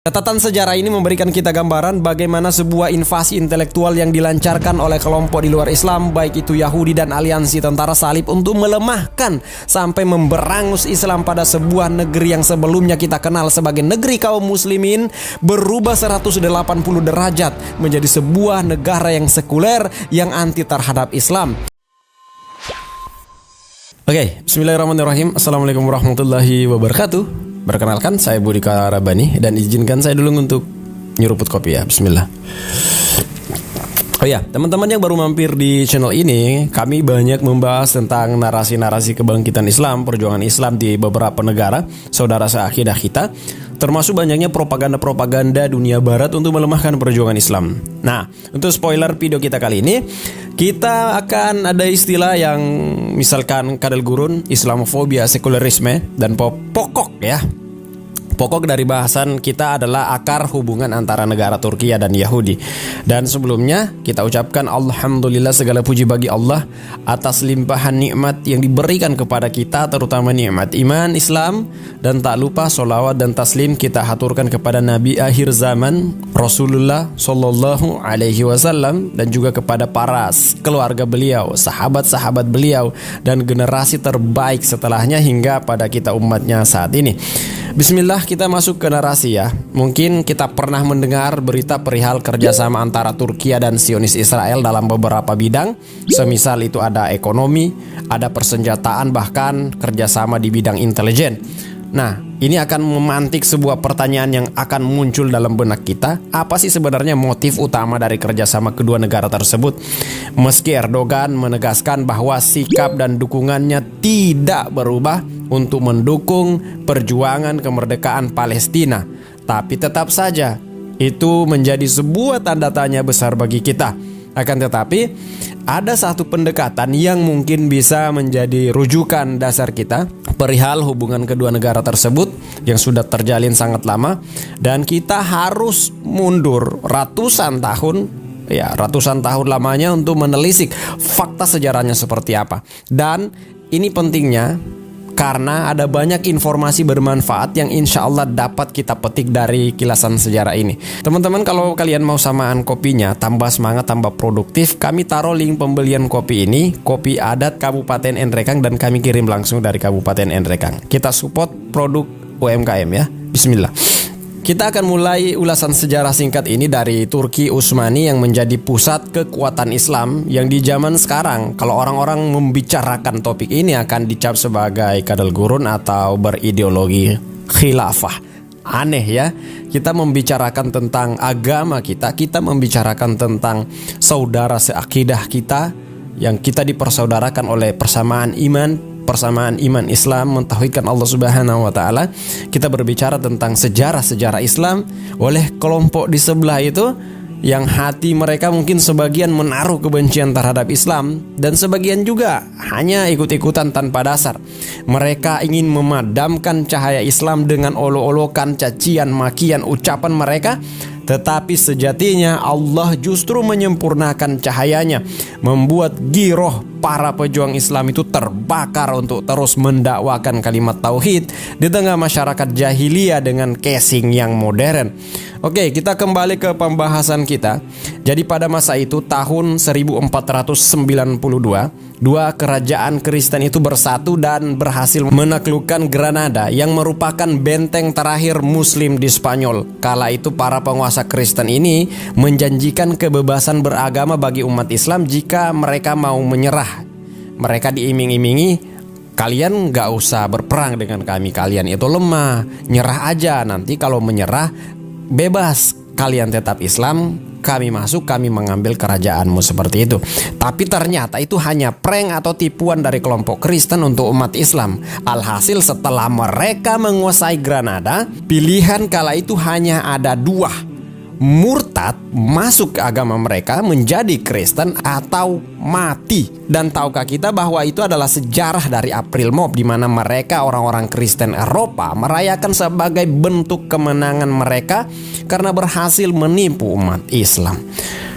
Catatan sejarah ini memberikan kita gambaran bagaimana sebuah invasi intelektual yang dilancarkan oleh kelompok di luar Islam, baik itu Yahudi dan aliansi tentara salib, untuk melemahkan sampai memberangus Islam pada sebuah negeri yang sebelumnya kita kenal sebagai negeri kaum muslimin, berubah 180 derajat menjadi sebuah negara yang sekuler yang anti terhadap Islam. Oke, bismillahirrahmanirrahim. Assalamualaikum warahmatullahi wabarakatuh. Perkenalkan, saya Budika Rabani dan izinkan saya dulu untuk nyeruput kopi ya. Bismillah. Oh ya, teman-teman yang baru mampir di channel ini, kami banyak membahas tentang narasi-narasi kebangkitan Islam, perjuangan Islam di beberapa negara saudara seakidah kita, termasuk banyaknya propaganda-propaganda dunia barat untuk melemahkan perjuangan Islam. Nah, untuk spoiler video kita kali ini, kita akan ada istilah yang misalkan kadal gurun, Islamofobia, sekulerisme, dan pokok ya. Pokok dari bahasan kita adalah akar hubungan antara negara Turki dan Yahudi. Dan sebelumnya kita ucapkan alhamdulillah, segala puji bagi Allah atas limpahan nikmat yang diberikan kepada kita, terutama nikmat iman Islam, dan tak lupa sholawat dan taslim kita haturkan kepada Nabi akhir zaman Rasulullah Sallallahu Alaihi Wasallam, dan juga kepada para keluarga beliau, sahabat-sahabat beliau, dan generasi terbaik setelahnya hingga pada kita umatnya saat ini. Bismillah, kita masuk ke narasi ya. Mungkin kita pernah mendengar berita perihal kerjasama antara Turki dan Zionis Israel dalam beberapa bidang. Semisal itu ada ekonomi, ada persenjataan, bahkan kerjasama di bidang intelijen. Nah, ini akan memantik sebuah pertanyaan yang akan muncul dalam benak kita. Apa sih sebenarnya motif utama dari kerjasama kedua negara tersebut? Meski Erdogan menegaskan bahwa sikap dan dukungannya tidak berubah untuk mendukung perjuangan kemerdekaan Palestina, tapi tetap saja itu menjadi sebuah tanda tanya besar bagi kita. Akan tetapi, ada satu pendekatan yang mungkin bisa menjadi rujukan dasar kita perihal hubungan kedua negara tersebut yang sudah terjalin sangat lama, dan kita harus mundur ratusan tahun lamanya untuk menelisik fakta sejarahnya seperti apa. Dan ini pentingnya karena ada banyak informasi bermanfaat yang insya Allah dapat kita petik dari kilasan sejarah ini. Teman-teman, kalau kalian mau samaan kopinya, tambah semangat, tambah produktif, kami taruh link pembelian kopi ini, kopi adat Kabupaten Nrekang, dan kami kirim langsung dari Kabupaten Nrekang. Kita support produk UMKM ya. Bismillah. Kita akan mulai ulasan sejarah singkat ini dari Turki Utsmani yang menjadi pusat kekuatan Islam, yang di zaman sekarang kalau orang-orang membicarakan topik ini akan dicap sebagai kadal gurun atau berideologi khilafah. Aneh ya, kita membicarakan tentang agama kita membicarakan tentang saudara seakidah kita yang kita dipersaudarakan oleh persamaan iman Islam, mentauhidkan Allah Subhanahu wa taala. Kita berbicara tentang sejarah Islam oleh kelompok di sebelah itu yang hati mereka mungkin sebagian menaruh kebencian terhadap Islam, dan sebagian juga hanya ikut-ikutan tanpa dasar. Mereka ingin memadamkan cahaya Islam dengan olok-olokan, cacian, makian, ucapan mereka. Tetapi sejatinya Allah justru menyempurnakan cahayanya, membuat giroh para pejuang Islam itu terbakar untuk terus mendakwakan kalimat tauhid di tengah masyarakat jahiliyah dengan casing yang modern. Oke, kita kembali ke pembahasan kita. Jadi pada masa itu tahun 1492, dua kerajaan Kristen itu bersatu dan berhasil menaklukkan Granada yang merupakan benteng terakhir Muslim di Spanyol. Kala itu para penguasa Kristen ini menjanjikan kebebasan beragama bagi umat Islam jika mereka mau menyerah. Mereka diiming-imingi, kalian gak usah berperang dengan kami, kalian itu lemah, nyerah aja, nanti kalau menyerah bebas, kalian tetap Islam, kami masuk, kami mengambil kerajaanmu, seperti itu. Tapi ternyata itu hanya prank atau tipuan dari kelompok Kristen untuk umat Islam. Alhasil setelah mereka menguasai Granada, pilihan kala itu hanya ada dua: murtad, masuk ke agama mereka menjadi Kristen, atau mati. Dan tahukah kita bahwa itu adalah sejarah dari April Mop, di mana mereka, orang-orang Kristen Eropa, merayakan sebagai bentuk kemenangan mereka karena berhasil menipu umat Islam.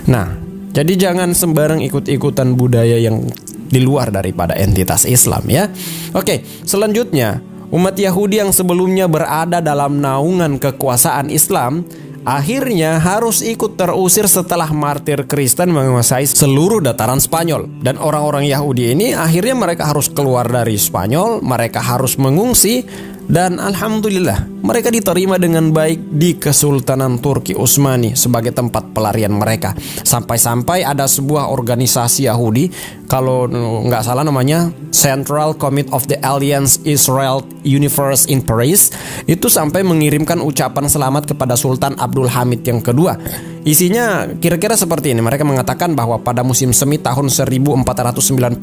Nah, jadi jangan sembarang ikut-ikutan budaya yang di luar daripada entitas Islam ya. Oke, selanjutnya Umat Yahudi yang sebelumnya berada dalam naungan kekuasaan Islam akhirnya harus ikut terusir setelah martir Kristen menguasai seluruh dataran Spanyol. Dan orang-orang Yahudi ini akhirnya mereka harus keluar dari Spanyol, mereka harus mengungsi. Dan alhamdulillah mereka diterima dengan baik di Kesultanan Turki Utsmani sebagai tempat pelarian mereka. Sampai-sampai ada sebuah organisasi Yahudi, kalau nggak salah namanya Central Committee of the Alliance Israel Universe in Paris, itu sampai mengirimkan ucapan selamat kepada Sultan Abdul Hamid yang kedua. Isinya kira-kira seperti ini. Mereka mengatakan bahwa pada musim semi tahun 1492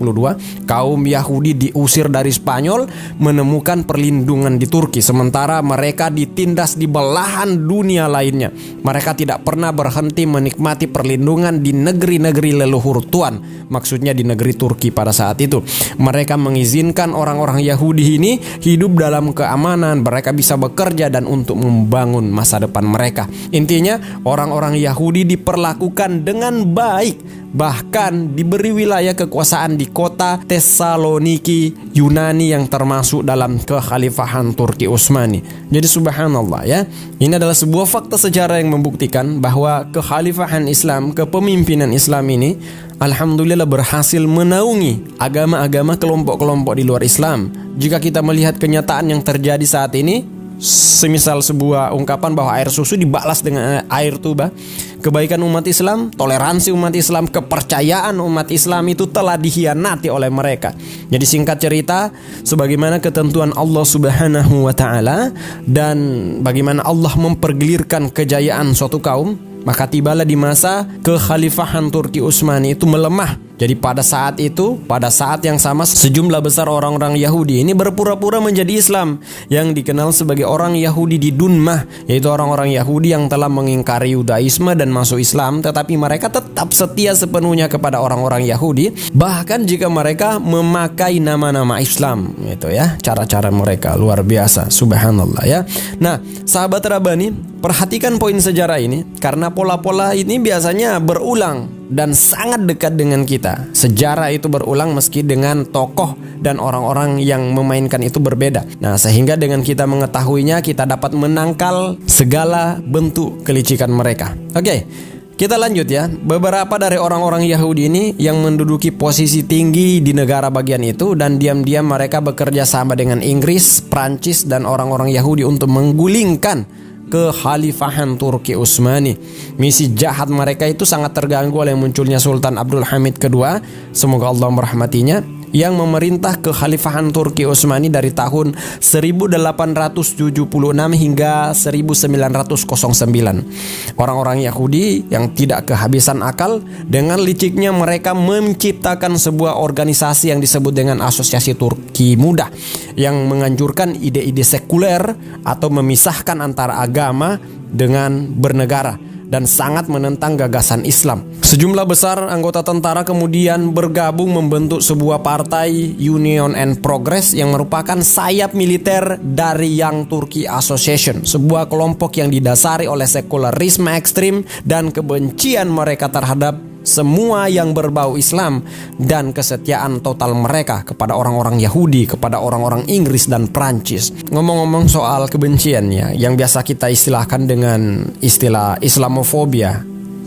kaum Yahudi diusir dari Spanyol menemukan perlindungan di Turki, sementara mereka ditindas di belahan dunia lainnya. Mereka tidak pernah berhenti menikmati perlindungan di negeri-negeri leluhur Tuan, maksudnya di negeri Turki pada saat itu. Mereka mengizinkan orang-orang Yahudi ini hidup dalam keamanan, mereka bisa bekerja dan untuk membangun masa depan mereka. Intinya orang-orang Yahudi diperlakukan dengan baik, bahkan diberi wilayah kekuasaan di kota Tessaloniki, Yunani yang termasuk dalam kekhalifahan Turki Utsmani. Jadi subhanallah ya, ini adalah sebuah fakta sejarah yang membuktikan bahwa kekhalifahan Islam, kepemimpinan Islam ini alhamdulillah berhasil menaungi agama-agama kelompok-kelompok di luar Islam. Jika kita melihat kenyataan yang terjadi saat ini, semisal sebuah ungkapan bahwa air susu dibalas dengan air tuba, kebaikan umat Islam, toleransi umat Islam, kepercayaan umat Islam itu telah dikhianati oleh mereka. Jadi singkat cerita, sebagaimana ketentuan Allah Subhanahu wa taala dan bagaimana Allah mempergilirkan kejayaan suatu kaum, maka tibalah di masa kekhalifahan Turki Utsmani itu melemah. Jadi pada saat itu, pada saat yang sama, sejumlah besar orang-orang Yahudi ini berpura-pura menjadi Islam, yang dikenal sebagai orang Yahudi di Dunmah, yaitu orang-orang Yahudi yang telah mengingkari Yudaisme dan masuk Islam, tetapi mereka tetap setia sepenuhnya kepada orang-orang Yahudi, bahkan jika mereka memakai nama-nama Islam. Itu ya, cara-cara mereka luar biasa, subhanallah ya. Nah, sahabat Rabbani, perhatikan poin sejarah ini, karena pola-pola ini biasanya berulang dan sangat dekat dengan kita. Sejarah itu berulang meski dengan tokoh dan orang-orang yang memainkan itu berbeda. Nah, sehingga dengan kita mengetahuinya, kita dapat menangkal segala bentuk kelicikan mereka. Oke, kita lanjut ya. Beberapa dari orang-orang Yahudi ini yang menduduki posisi tinggi di negara bagian itu, dan diam-diam mereka bekerja sama dengan Inggris, Prancis, dan orang-orang Yahudi untuk menggulingkan kekhalifahan Turki Utsmani. Misi jahat mereka itu sangat terganggu oleh munculnya Sultan Abdul Hamid II, semoga Allah merahmatinya, yang memerintah kekhalifahan Turki Utsmani dari tahun 1876 hingga 1909. Orang-orang Yahudi yang tidak kehabisan akal, dengan liciknya mereka menciptakan sebuah organisasi yang disebut dengan Asosiasi Turki Muda, yang menganjurkan ide-ide sekuler atau memisahkan antara agama dengan bernegara, dan sangat menentang gagasan Islam. Sejumlah besar anggota tentara kemudian bergabung membentuk sebuah partai, Union and Progress, yang merupakan sayap militer dari Young Turkey Association, sebuah kelompok yang didasari oleh sekularisme ekstrim dan kebencian mereka terhadap semua yang berbau Islam, dan kesetiaan total mereka kepada orang-orang Yahudi, kepada orang-orang Inggris dan Prancis. Ngomong-ngomong soal kebenciannya, yang biasa kita istilahkan dengan istilah Islamofobia,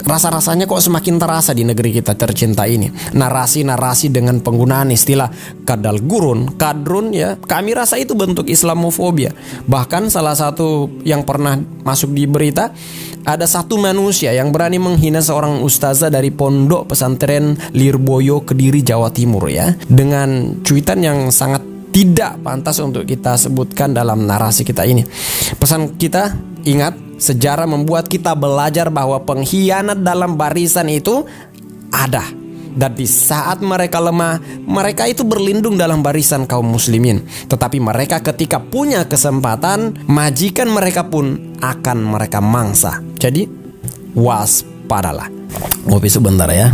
rasa-rasanya kok semakin terasa di negeri kita tercinta ini. Narasi-narasi dengan penggunaan istilah kadal gurun, kadrun ya, kami rasa itu bentuk Islamofobia. Bahkan salah satu yang pernah masuk di berita, ada satu manusia yang berani menghina seorang ustazah dari pondok pesantren Lirboyo, Kediri, Jawa Timur ya, dengan cuitan yang sangat tidak pantas untuk kita sebutkan dalam narasi kita ini. Pesan kita, ingat, sejarah membuat kita belajar bahwa pengkhianat dalam barisan itu ada. Dan di saat mereka lemah, mereka itu berlindung dalam barisan kaum muslimin. Tetapi mereka ketika punya kesempatan, majikan mereka pun akan mereka mangsa. Jadi waspadalah. Ngopi sebentar ya.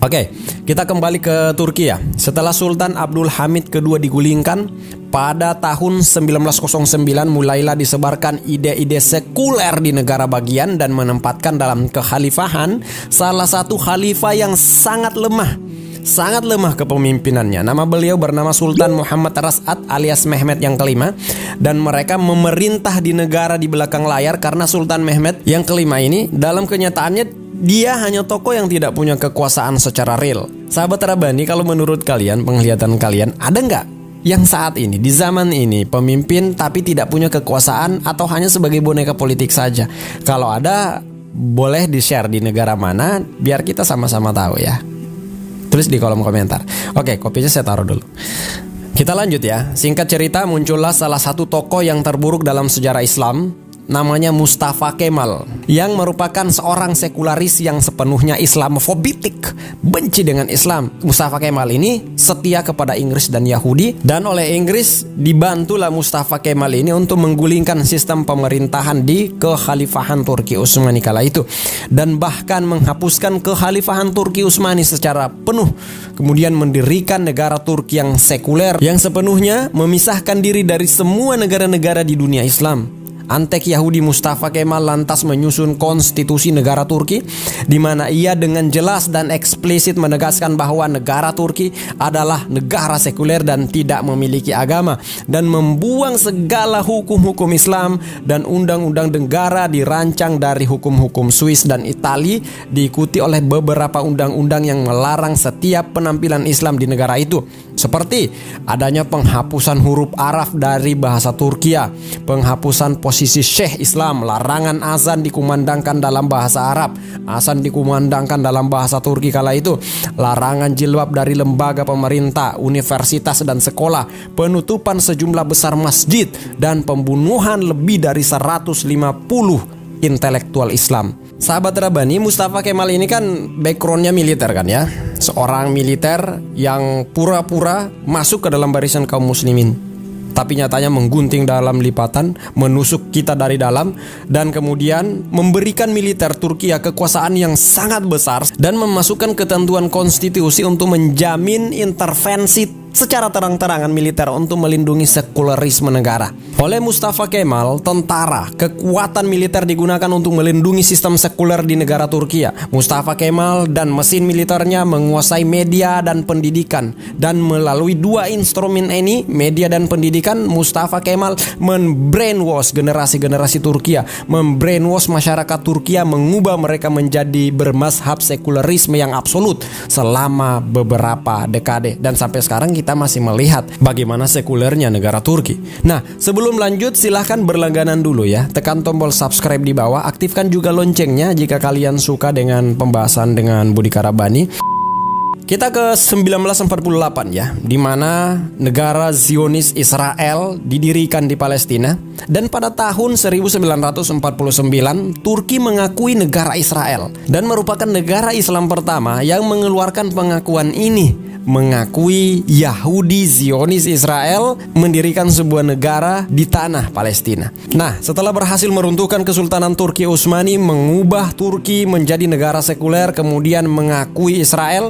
Oke, kita kembali ke Turki ya. Setelah Sultan Abdul Hamid II digulingkan, pada tahun 1909 mulailah disebarkan ide-ide sekuler di negara bagian dan menempatkan dalam kekhalifahan salah satu khalifah yang sangat lemah. sangat lemah kepemimpinannya. Nama beliau bernama Sultan Muhammad Ras'ad alias Mehmet yang kelima, dan mereka memerintah di negara di belakang layar karena Sultan Mehmet yang kelima ini dalam kenyataannya dia hanya tokoh yang tidak punya kekuasaan secara real. Sahabat Rabbani, kalau menurut kalian, penglihatan kalian, ada nggak yang saat ini, di zaman ini, pemimpin tapi tidak punya kekuasaan atau hanya sebagai boneka politik saja? Kalau ada, boleh di-share di negara mana, biar kita sama-sama tahu ya. Tulis di kolom komentar. Oke, kopinya saya taruh dulu. Kita lanjut ya. Singkat cerita, muncullah salah satu tokoh yang terburuk dalam sejarah Islam, namanya Mustafa Kemal, yang merupakan seorang sekularis yang sepenuhnya Islamofobitik, benci dengan Islam. Mustafa Kemal ini setia kepada Inggris dan Yahudi, dan oleh Inggris dibantulah Mustafa Kemal ini untuk menggulingkan sistem pemerintahan di kekhalifahan Turki Utsmani kala itu, dan bahkan menghapuskan kekhalifahan Turki Utsmani secara penuh, kemudian mendirikan negara Turki yang sekuler yang sepenuhnya memisahkan diri dari semua negara-negara di dunia Islam. Antek Yahudi Mustafa Kemal lantas menyusun konstitusi negara Turki, di mana ia dengan jelas dan eksplisit menegaskan bahwa negara Turki adalah negara sekuler dan tidak memiliki agama, dan membuang segala hukum-hukum Islam, dan undang-undang negara dirancang dari hukum-hukum Swiss dan Itali, diikuti oleh beberapa undang-undang yang melarang setiap penampilan Islam di negara itu, seperti adanya penghapusan huruf Arab dari bahasa Turkia, penghapusan posisi Syekh Islam, larangan azan dikumandangkan dalam bahasa Arab, azan dikumandangkan dalam bahasa Turki kala itu, larangan jilbab dari lembaga pemerintah, universitas dan sekolah, penutupan sejumlah besar masjid, dan pembunuhan lebih dari 150 intelektual Islam. Sahabat Rabbani, Mustafa Kemal ini kan backgroundnya militer kan ya, seorang militer yang pura-pura masuk ke dalam barisan kaum muslimin, tapi nyatanya menggunting dalam lipatan, menusuk kita dari dalam, dan kemudian memberikan militer Turki kekuasaan yang sangat besar, dan memasukkan ketentuan konstitusi untuk menjamin intervensi secara terang-terangan militer untuk melindungi sekularisme negara. Oleh Mustafa Kemal, tentara, kekuatan militer digunakan untuk melindungi sistem sekuler di negara Turki. Mustafa Kemal dan mesin militernya menguasai media dan pendidikan, dan melalui dua instrumen ini, media dan pendidikan, Mustafa Kemal membrainwash generasi-generasi Turki, membrainwash masyarakat Turki, mengubah mereka menjadi bermazhab sekularisme yang absolut selama beberapa dekade, dan sampai sekarang kita masih melihat bagaimana sekulernya negara Turki. Nah, sebelum lanjut, silahkan berlangganan dulu ya. Tekan tombol subscribe di bawah, aktifkan juga loncengnya jika kalian suka dengan pembahasan dengan Budika Rabbani. Kita ke 1948 ya, di mana negara Zionis Israel didirikan di Palestina, dan pada tahun 1949 Turki mengakui negara Israel dan merupakan negara Islam pertama yang mengeluarkan pengakuan ini, mengakui Yahudi Zionis Israel mendirikan sebuah negara di tanah Palestina. Nah, setelah berhasil meruntuhkan Kesultanan Turki Utsmani, mengubah Turki menjadi negara sekuler, kemudian mengakui Israel,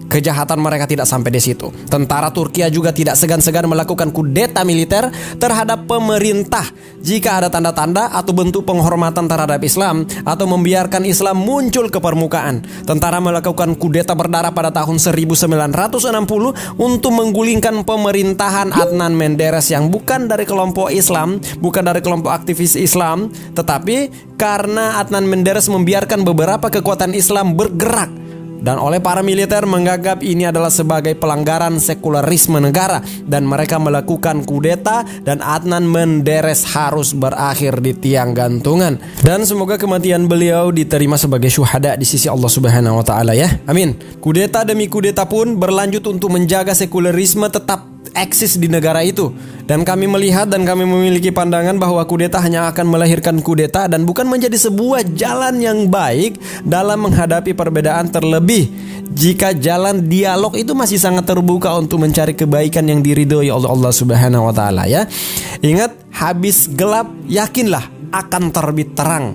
kejahatan mereka tidak sampai di situ. Tentara Turki juga tidak segan-segan melakukan kudeta militer terhadap pemerintah jika ada tanda-tanda atau bentuk penghormatan terhadap Islam atau membiarkan Islam muncul ke permukaan. Tentara melakukan kudeta berdarah pada tahun 1960 untuk menggulingkan pemerintahan Adnan Menderes yang bukan dari kelompok Islam, bukan dari kelompok aktivis Islam, tetapi karena Adnan Menderes membiarkan beberapa kekuatan Islam bergerak, dan oleh para militer menganggap ini adalah sebagai pelanggaran sekularisme negara, dan mereka melakukan kudeta, dan Adnan Menderes harus berakhir di tiang gantungan. Dan semoga kematian beliau diterima sebagai syuhada di sisi Allah Subhanahu wa taala ya. Amin. Kudeta demi kudeta pun berlanjut untuk menjaga sekularisme tetap eksis di negara itu, dan kami melihat dan kami memiliki pandangan bahwa kudeta hanya akan melahirkan kudeta dan bukan menjadi sebuah jalan yang baik dalam menghadapi perbedaan, terlebih jika jalan dialog itu masih sangat terbuka untuk mencari kebaikan yang diridhoi oleh Allah Subhanahu wa taala ya. Ingat, habis gelap yakinlah akan terbit terang.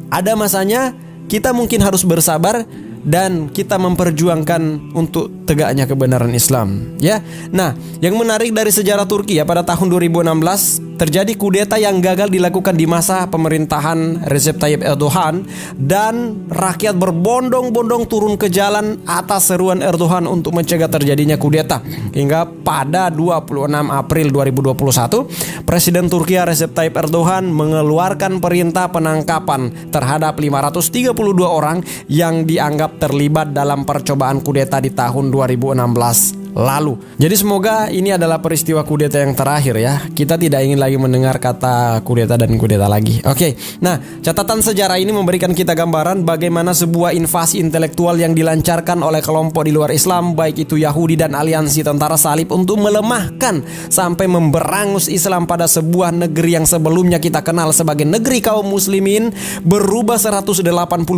Ada masanya kita mungkin harus bersabar dan kita memperjuangkan untuk tegaknya kebenaran Islam ya. Nah, yang menarik dari sejarah Turki ya, pada tahun 2016 terjadi kudeta yang gagal dilakukan di masa pemerintahan Recep Tayyip Erdogan, dan rakyat berbondong-bondong turun ke jalan atas seruan Erdogan untuk mencegah terjadinya kudeta. Hingga pada 26 April 2021, Presiden Turki Recep Tayyip Erdogan mengeluarkan perintah penangkapan terhadap 532 orang yang dianggap terlibat dalam percobaan kudeta di tahun 2016 lalu. Jadi semoga ini adalah peristiwa kudeta yang terakhir ya. Kita tidak ingin lagi mendengar kata kudeta dan kudeta lagi. Oke. Nah, catatan sejarah ini memberikan kita gambaran bagaimana sebuah invasi intelektual yang dilancarkan oleh kelompok di luar Islam, baik itu Yahudi dan aliansi tentara salib, untuk melemahkan sampai memberangus Islam pada sebuah negeri yang sebelumnya kita kenal sebagai negeri kaum muslimin, berubah 180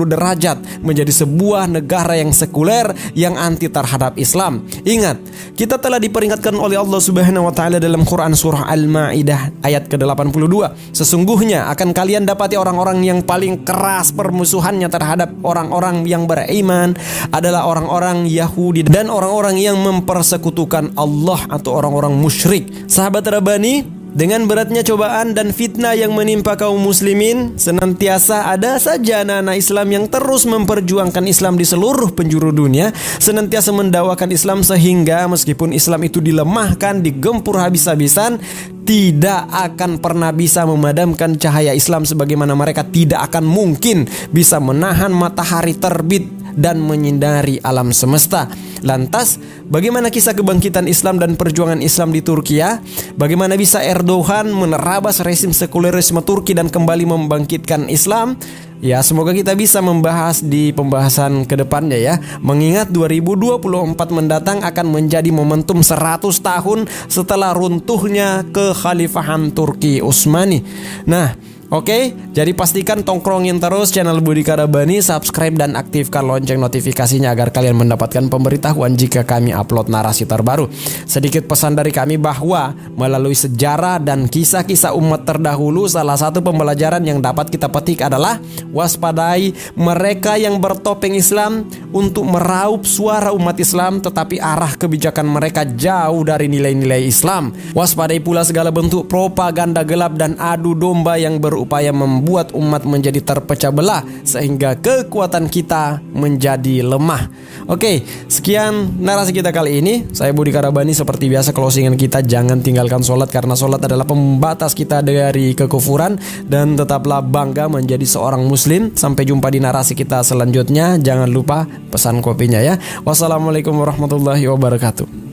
derajat menjadi sebuah negara yang sekuler yang anti terhadap Islam. Ingat, kita telah diperingatkan oleh Allah Subhanahu wa taala dalam Quran surah Al-Maidah ayat ke-82. Sesungguhnya akan kalian dapati orang-orang yang paling keras permusuhannya terhadap orang-orang yang beriman adalah orang-orang Yahudi dan orang-orang yang mempersekutukan Allah atau orang-orang musyrik. Sahabat Rabbani, dengan beratnya cobaan dan fitnah yang menimpa kaum muslimin, senantiasa ada saja anak-anak Islam yang terus memperjuangkan Islam di seluruh penjuru dunia, senantiasa mendakwakan Islam, sehingga meskipun Islam itu dilemahkan, digempur habis-habisan, tidak akan pernah bisa memadamkan cahaya Islam, sebagaimana mereka tidak akan mungkin bisa menahan matahari terbit dan menyinari alam semesta. Lantas, bagaimana kisah kebangkitan Islam dan perjuangan Islam di Turkiya? Bagaimana bisa Erdogan menerabas rezim sekulerisme Turki dan kembali membangkitkan Islam? Ya, semoga kita bisa membahas di pembahasan kedepannya ya. Mengingat 2024 mendatang akan menjadi momentum 100 tahun setelah runtuhnya kekhalifahan Turki Utsmani. Nah, oke, jadi pastikan tongkrongin terus channel Budi Karabani, subscribe dan aktifkan lonceng notifikasinya agar kalian mendapatkan pemberitahuan jika kami upload narasi terbaru. Sedikit pesan dari kami bahwa melalui sejarah dan kisah-kisah umat terdahulu, salah satu pembelajaran yang dapat kita petik adalah waspadai mereka yang bertopeng Islam untuk meraup suara umat Islam, tetapi arah kebijakan mereka jauh dari nilai-nilai Islam. Waspadai pula segala bentuk propaganda gelap dan adu domba yang berupaya membuat umat menjadi terpecah belah sehingga kekuatan kita menjadi lemah. Oke, sekian narasi kita kali ini. Saya Budi Karabani, seperti biasa closingan kita, jangan tinggalkan sholat karena sholat adalah pembatas kita dari kekufuran, dan tetaplah bangga menjadi seorang muslim. Sampai jumpa di narasi kita selanjutnya. Jangan lupa pesan kopinya ya. Wassalamualaikum warahmatullahi wabarakatuh.